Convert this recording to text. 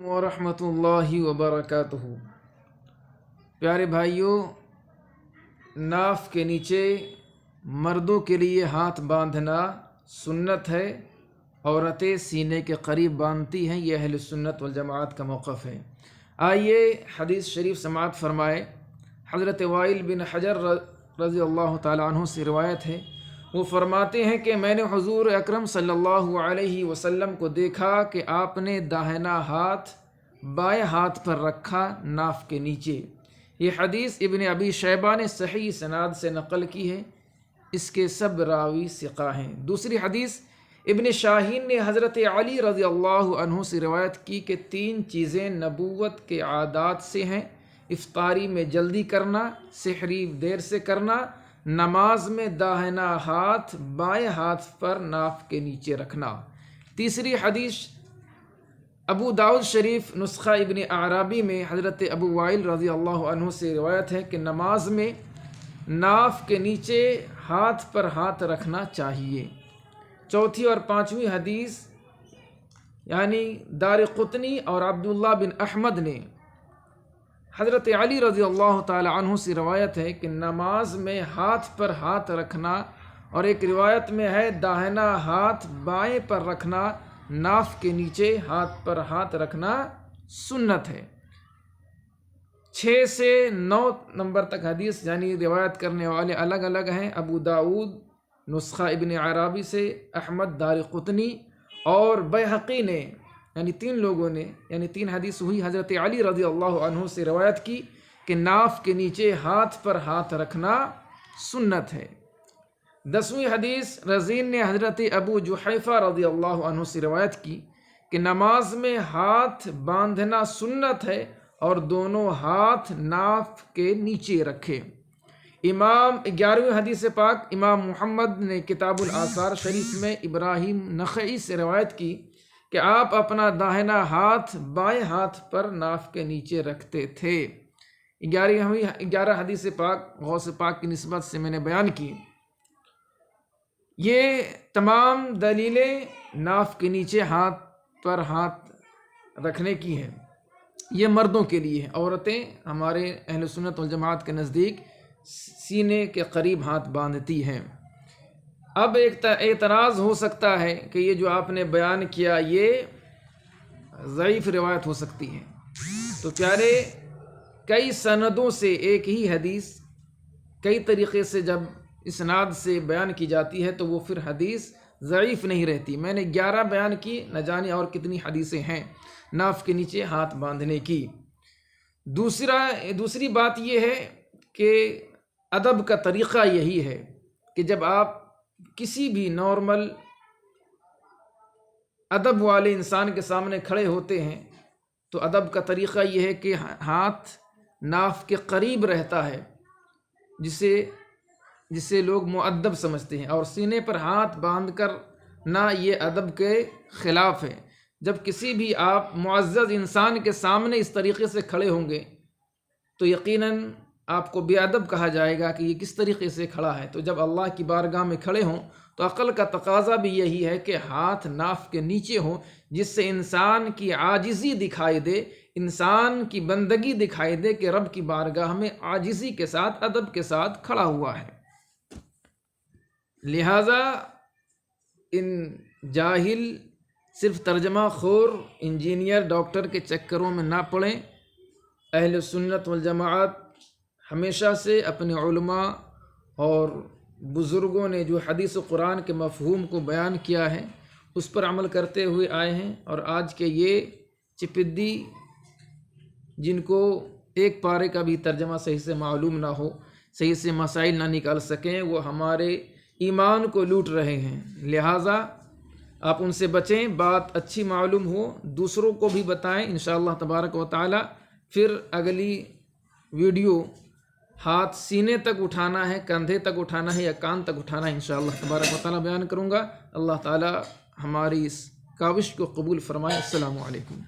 ورحمۃ اللہ وبرکاتہ۔ پیارے بھائیوں، ناف کے نیچے مردوں کے لیے ہاتھ باندھنا سنت ہے، عورتیں سینے کے قریب باندھتی ہیں، یہ اہل سنت والجماعت کا موقف ہے۔ آئیے حدیث شریف سماعت فرمائے۔ حضرت وائل بن حجر رضی اللہ تعالیٰ عنہ سے روایت ہے، وہ فرماتے ہیں کہ میں نے حضور اکرم صلی اللہ علیہ وسلم کو دیکھا کہ آپ نے داہنا ہاتھ بائیں ہاتھ پر رکھا ناف کے نیچے۔ یہ حدیث ابن ابی شیبہ نے صحیح سند سے نقل کی ہے، اس کے سب راوی ثقہ ہیں۔ دوسری حدیث ابن شاہین نے حضرت علی رضی اللہ عنہ سے روایت کی کہ 3 چیزیں نبوت کے عادات سے ہیں: افطاری میں جلدی کرنا، سحری دیر سے کرنا، نماز میں داہنا ہاتھ بائیں ہاتھ پر ناف کے نیچے رکھنا۔ تیسری حدیث ابو داؤد شریف نسخہ ابن اعرابی میں حضرت ابو وائل رضی اللہ عنہ سے روایت ہے کہ نماز میں ناف کے نیچے ہاتھ پر ہاتھ رکھنا چاہیے۔ چوتھی اور پانچویں حدیث یعنی دارقطنی اور عبداللہ بن احمد نے حضرت علی رضی اللہ تعالی عنہ سے روایت ہے کہ نماز میں ہاتھ پر ہاتھ رکھنا، اور ایک روایت میں ہے داہنا ہاتھ بائیں پر رکھنا، ناف کے نیچے ہاتھ پر ہاتھ رکھنا سنت ہے۔ 6 سے 9 نمبر تک حدیث یعنی روایت کرنے والے الگ الگ ہیں۔ ابو داؤد نسخہ ابن عرابی سے، احمد دارقطنی اور بیہقی نے، یعنی 3 لوگوں نے، یعنی 3 حدیث ہوئی، حضرت علی رضی اللہ عنہ سے روایت کی کہ ناف کے نیچے ہاتھ پر ہاتھ رکھنا سنت ہے۔ 10ویں حدیث رزین نے حضرت ابو جحیفہ رضی اللہ عنہ سے روایت کی کہ نماز میں ہاتھ باندھنا سنت ہے اور دونوں ہاتھ ناف کے نیچے رکھے۔ 11ویں حدیث پاک امام محمد نے کتاب الآثار شریف میں ابراہیم نخعی سے روایت کی کہ آپ اپنا داہنا ہاتھ بائیں ہاتھ پر ناف کے نیچے رکھتے تھے۔ 11 حدیث پاک غوث پاک کی نسبت سے میں نے بیان کی۔ یہ تمام دلیلیں ناف کے نیچے ہاتھ پر ہاتھ رکھنے کی ہیں، یہ مردوں کے لیے ہے۔ عورتیں ہمارے اہل سنت والجماعت کے نزدیک سینے کے قریب ہاتھ باندھتی ہیں۔ اب ایک اعتراض ہو سکتا ہے کہ یہ جو آپ نے بیان کیا یہ ضعیف روایت ہو سکتی ہے۔ تو پیارے، کئی سندوں سے ایک ہی حدیث کئی طریقے سے جب اسناد سے بیان کی جاتی ہے تو وہ پھر حدیث ضعیف نہیں رہتی۔ میں نے 11 بیان کی، نہ جانے اور کتنی حدیثیں ہیں ناف کے نیچے ہاتھ باندھنے کی۔ دوسری بات یہ ہے کہ ادب کا طریقہ یہی ہے کہ جب آپ کسی بھی نارمل ادب والے انسان کے سامنے کھڑے ہوتے ہیں تو ادب کا طریقہ یہ ہے کہ ہاتھ ناف کے قریب رہتا ہے، جسے لوگ مؤدب سمجھتے ہیں، اور سینے پر ہاتھ باندھ کر نہ یہ ادب کے خلاف ہے۔ جب کسی بھی آپ معزز انسان کے سامنے اس طریقے سے کھڑے ہوں گے تو یقیناً آپ کو بے ادب کہا جائے گا کہ یہ کس طریقے سے کھڑا ہے۔ تو جب اللہ کی بارگاہ میں کھڑے ہوں تو عقل کا تقاضا بھی یہی ہے کہ ہاتھ ناف کے نیچے ہوں، جس سے انسان کی عاجزی دکھائی دے، انسان کی بندگی دکھائی دے کہ رب کی بارگاہ میں عاجزی کے ساتھ ادب کے ساتھ کھڑا ہوا ہے۔ لہٰذا ان جاہل، صرف ترجمہ خور، انجینئر، ڈاکٹر کے چکروں میں نہ پڑیں۔ اہل سنت والجماعت ہمیشہ سے اپنے علماء اور بزرگوں نے جو حدیث و قرآن کے مفہوم کو بیان کیا ہے اس پر عمل کرتے ہوئے آئے ہیں، اور آج کے یہ چپدی جن کو ایک پارے کا بھی ترجمہ صحیح سے معلوم نہ ہو، صحیح سے مسائل نہ نکال سکیں، وہ ہمارے ایمان کو لوٹ رہے ہیں۔ لہٰذا آپ ان سے بچیں، بات اچھی معلوم ہو دوسروں کو بھی بتائیں انشاءاللہ تبارک و تعالی۔ پھر اگلی ویڈیو ہاتھ سینے تک اٹھانا ہے، کندھے تک اٹھانا ہے یا کان تک اٹھانا ہے، انشاءاللہ تبارک و تعالی بیان کروں گا۔ اللہ تعالی ہماری اس کاوش کو قبول فرمائے۔ السلام علیکم۔